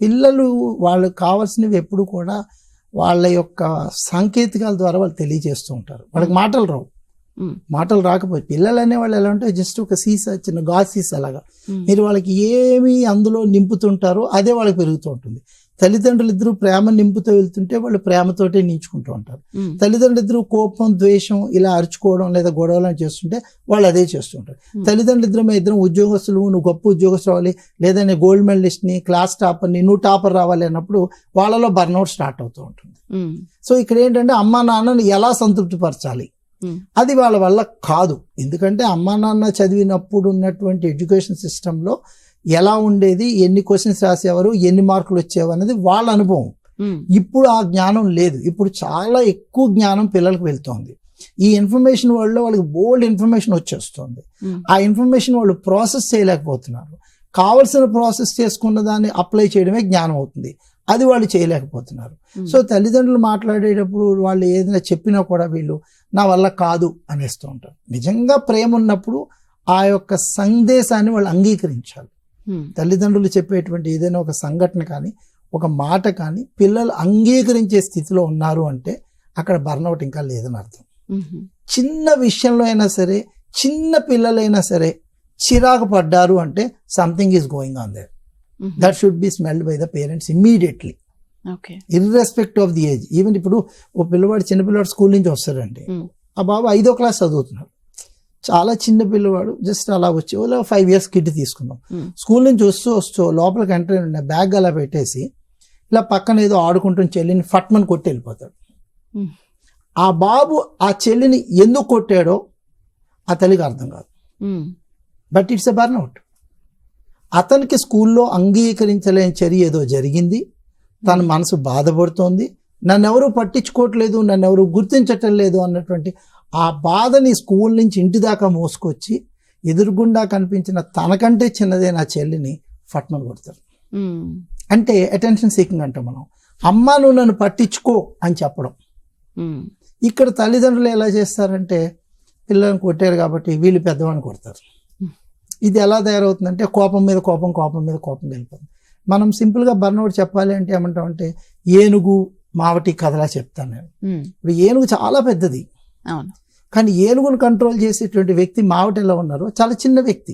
పిల్లలు వాళ్ళకి కావాల్సినవి ఎప్పుడు కూడా వాళ్ళ యొక్క సాంకేతికాల ద్వారా వాళ్ళు తెలియజేస్తూ ఉంటారు. వాళ్ళకి మాటలు రావు. మాటలు రాకపోతే పిల్లలు అనేవాళ్ళు ఎలా ఉంటే జస్ట్ ఒక సీసా, చిన్న గాజు సీసా లాగా మీరు వాళ్ళకి ఏమి అందులో నింపుతుంటారో అదే వాళ్ళకి పెరుగుతూ ఉంటుంది. తల్లిదండ్రులు ఇద్దరు ప్రేమ నింపుతూ వెళ్తుంటే వాళ్ళు ప్రేమతోటే నించుకుంటూ ఉంటారు. తల్లిదండ్రులు ఇద్దరు కోపం, ద్వేషం ఇలా అరుచుకోవడం లేదా గొడవలు చేస్తుంటే వాళ్ళు అదే చేస్తుంటారు. తల్లిదండ్రులు ఇద్దరం ఉద్యోగస్తులు, నువ్వు గొప్ప ఉద్యోగస్తులు రావాలి, లేదా నేను గోల్డ్ మెడలిస్ట్ని, క్లాస్ టాపర్ని, నువ్వు టాపర్ రావాలి అన్నప్పుడు వాళ్ళలో బర్న్అవుట్ స్టార్ట్ అవుతూ ఉంటుంది. సో ఇక్కడ ఏంటంటే అమ్మా నాన్నని ఎలా సంతృప్తి పరచాలి అది వాళ్ళ వల్ల కాదు. ఎందుకంటే అమ్మా నాన్న చదివినప్పుడు ఉన్నటువంటి ఎడ్యుకేషన్ సిస్టంలో ఎలా ఉండేది, ఎన్ని క్వశ్చన్స్ రాసేవారు, ఎన్ని మార్కులు వచ్చేవి అనేది వాళ్ళ అనుభవం. ఇప్పుడు ఆ జ్ఞానం లేదు. ఇప్పుడు చాలా ఎక్కువ జ్ఞానం పిల్లలకు వెళ్తోంది. ఈ ఇన్ఫర్మేషన్ వరల్డ్లో వాళ్ళకి బోల్డ్ ఇన్ఫర్మేషన్ వచ్చేస్తుంది. ఆ ఇన్ఫర్మేషన్ వాళ్ళు ప్రాసెస్ చేయలేకపోతున్నారు. కావలసిన ప్రాసెస్ చేసుకున్న దాన్ని అప్లై చేయడమే జ్ఞానం అవుతుంది. అది వాళ్ళు చేయలేకపోతున్నారు. సో తల్లిదండ్రులు మాట్లాడేటప్పుడు వాళ్ళు ఏదైనా చెప్పినా కూడా వీళ్ళు నా వల్ల కాదు అనేస్తూ ఉంటారు. నిజంగా ప్రేమ ఉన్నప్పుడు ఆ యొక్క సందేశాన్ని వాళ్ళు అంగీకరించాలి. తల్లిదండ్రులు చెప్పేటువంటి ఏదైనా ఒక సంఘటన కానీ ఒక మాట కానీ పిల్లలు అంగీకరించే స్థితిలో ఉన్నారు అంటే అక్కడ బర్న్అవుట్ ఇంకా లేదని అర్థం. చిన్న విషయంలో అయినా సరే, చిన్న పిల్లలైనా సరే చిరాకు పడ్డారు అంటే something is going on there. That should be smelled by the parents immediately, irrespect of the age. Even ఇప్పుడు ఓ పిల్లవాడు, చిన్న పిల్లవాడు స్కూల్ నుంచి వస్తాడండి, ఆ బాబు 5వ క్లాస్ చదువుతున్నాడు, చాలా చిన్న పిల్లవాడు, జస్ట్ అలా వచ్చి 5 years కిట్ తీసుకుందాం, స్కూల్ నుంచి వస్తూ లోపలికి ఎంటర్ అయిన బ్యాగ్ అలా పెట్టేసి ఇలా పక్కన ఏదో ఆడుకుంటున్న చెల్లిని ఫట్మని కొట్టి వెళ్ళిపోతాడు. ఆ బాబు ఆ చెల్లిని ఎందుకు కొట్టాడో ఆ తల్లికి అర్థం కాదు. But it's a burnout. అతనికి స్కూల్లో అంగీకరించలేని చర్య ఏదో జరిగింది, తన మనసు బాధపడుతోంది, నన్నెవరూ పట్టించుకోవట్లేదు, నన్నెవరూ గుర్తించటం లేదు అన్నటువంటి ఆ బాధని స్కూల్ నుంచి ఇంటి దాకా మోసుకొచ్చి ఎదురుగుండా కనిపించిన తనకంటే చిన్నదే నా చెల్లిని ఫట్మన్ కొడతారు. అంటే అటెన్షన్ సీకింగ్ అంటాం మనం. అమ్మా నువ్వు నన్ను పట్టించుకో అని చెప్పడం. ఇక్కడ తల్లిదండ్రులు ఎలా చేస్తారంటే పిల్లలను కొట్టారు కాబట్టి వీళ్ళు పెద్దవాడిని కొడతారు. ఇది ఎలా తయారవుతుందంటే కోపం మీద కోపం వెళ్ళిపోతుంది. మనం సింపుల్గా బర్న్అవుట్ చెప్పాలి అంటే ఏమంటామంటే ఏనుగు మావటి కథలా చెప్తాను నేను. ఇప్పుడు ఏనుగు చాలా పెద్దది, కానీ ఏనుగును కంట్రోల్ చేసేటువంటి వ్యక్తి మావటి ఎలా ఉన్నారు, చాలా చిన్న వ్యక్తి.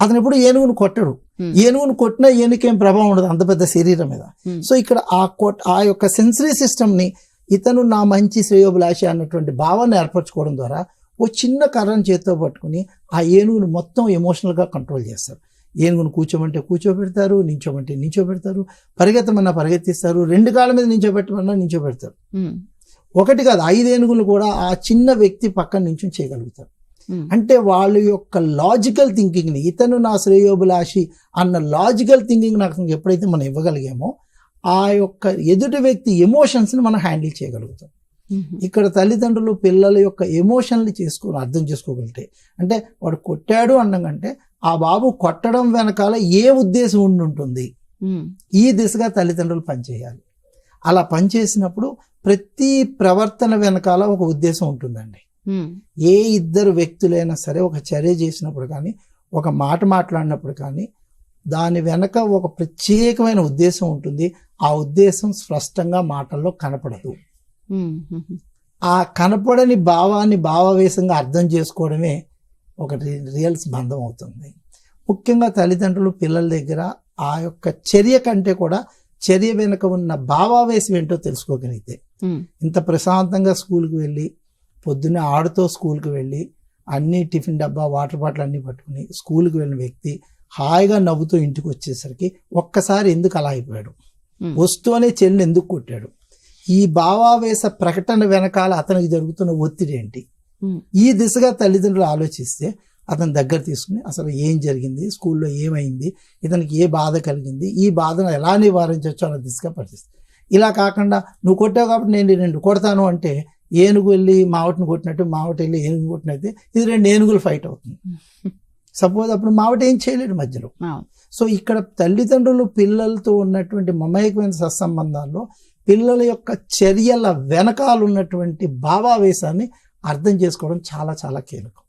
అతను ఎప్పుడు ఏనుగును కొట్టడు. ఏనుగును కొట్టినా ఏనుకేం ప్రభావం ఉండదు అంత పెద్ద శరీరం మీద. సో ఇక్కడ ఆ యొక్క సెన్సరీ సిస్టమ్ ని ఇతను నా మంచి శ్రేయోభిలాష అన్నటువంటి భావాన్ని ఏర్పరచుకోవడం ద్వారా ఓ చిన్న కర్రను చేతితో పట్టుకుని ఆ ఏనుగును మొత్తం ఎమోషనల్గా కంట్రోల్ చేస్తారు. ఏనుగును కూర్చోమంటే కూర్చోబెడతారు, నించోమంటే నించోబెడతారు, పరిగెత్తమన్నా పరిగెత్తిస్తారు, 2 కాళ్ళ మీద నించోబెట్టమన్నా నించోబెడతారు. 1 కాదు 5 ఏనుగులు కూడా ఆ చిన్న వ్యక్తి పక్కన నుంచి చేయగలుగుతారు. అంటే వాళ్ళ యొక్క లాజికల్ థింకింగ్ని, ఇతను నా శ్రేయోభిలాషి అన్న లాజికల్ థింకింగ్ నాకు ఎప్పుడైతే మనం ఇవ్వగలిగామో ఆ యొక్క ఎదుటి వ్యక్తి ఎమోషన్స్ని మనం హ్యాండిల్ చేయగలుగుతాం. ఇక్కడ తల్లిదండ్రులు పిల్లల యొక్క ఎమోషన్ని అర్థం చేసుకోగలిగితే, అంటే వాడు కొట్టాడు అన్నకంటే ఆ బాబు కొట్టడం వెనకాల ఏ ఉద్దేశం ఉంటుంది, ఈ దిశగా తల్లిదండ్రులు పనిచేయాలి. అలా పనిచేసినప్పుడు ప్రతి ప్రవర్తన వెనకాల ఒక ఉద్దేశం ఉంటుందండి. ఏ 2 వ్యక్తులైనా సరే ఒక చర్య చేసినప్పుడు కానీ, ఒక మాట మాట్లాడినప్పుడు కానీ దాని వెనక ఒక ప్రత్యేకమైన ఉద్దేశం ఉంటుంది. ఆ ఉద్దేశం స్పష్టంగా మాటల్లో కనపడదు. ఆ కనపడని భావాన్ని భావావేశంగా అర్థం చేసుకోవడమే ఒక రియల్ బంధం అవుతుంది. ముఖ్యంగా తల్లిదండ్రులు పిల్లల దగ్గర ఆ యొక్క చర్య కంటే కూడా చర్య వెనుక ఉన్న భావావేశం ఏంటో తెలుసుకోగలిగితే, ఇంత ప్రశాంతంగా స్కూల్కి వెళ్ళి పొద్దున్నే ఆడుతూ స్కూల్కి వెళ్ళి అన్ని టిఫిన్ డబ్బా, వాటర్ బాటిల్ అన్నీ పట్టుకుని స్కూల్కి వెళ్ళిన వ్యక్తి హాయిగా నవ్వుతూ ఇంటికి వచ్చేసరికి ఒక్కసారి ఎందుకు అలా అయిపోయాడు, వస్తూనే చెల్లిని ఎందుకు కొట్టాడు, ఈ భావావేశ ప్రకటన వెనకాల అతనికి జరుగుతున్న ఒత్తిడి ఏంటి, ఈ దిశగా తల్లిదండ్రులు ఆలోచిస్తే అతని దగ్గర తీసుకుని అసలు ఏం జరిగింది, స్కూల్లో ఏమైంది, ఇతనికి ఏ బాధ కలిగింది, ఈ బాధను ఎలా నివారించవచ్చు అన్న దిశగా పరిస్థితి. ఇలా కాకుండా నువ్వు కొట్టావు కాబట్టి నేను కొడతాను అంటే ఏనుగు వెళ్ళి మావటిని కొట్టినట్టు, మావటి వెళ్ళి ఏనుగు కొట్టినట్టు ఇది 2 ఏనుగులు ఫైట్ అవుతుంది. సపోజ్ అప్పుడు మావటి ఏం చేయలేడు మధ్యలో. సో ఇక్కడ తల్లిదండ్రులు పిల్లలతో ఉన్నటువంటి మమేకమైన సత్సంబంధాల్లో పిల్లల యొక్క చర్యల వెనకాల ఉన్నటువంటి భావావేశాన్ని అర్థం చేసుకోవడం చాలా చాలా కీలకం.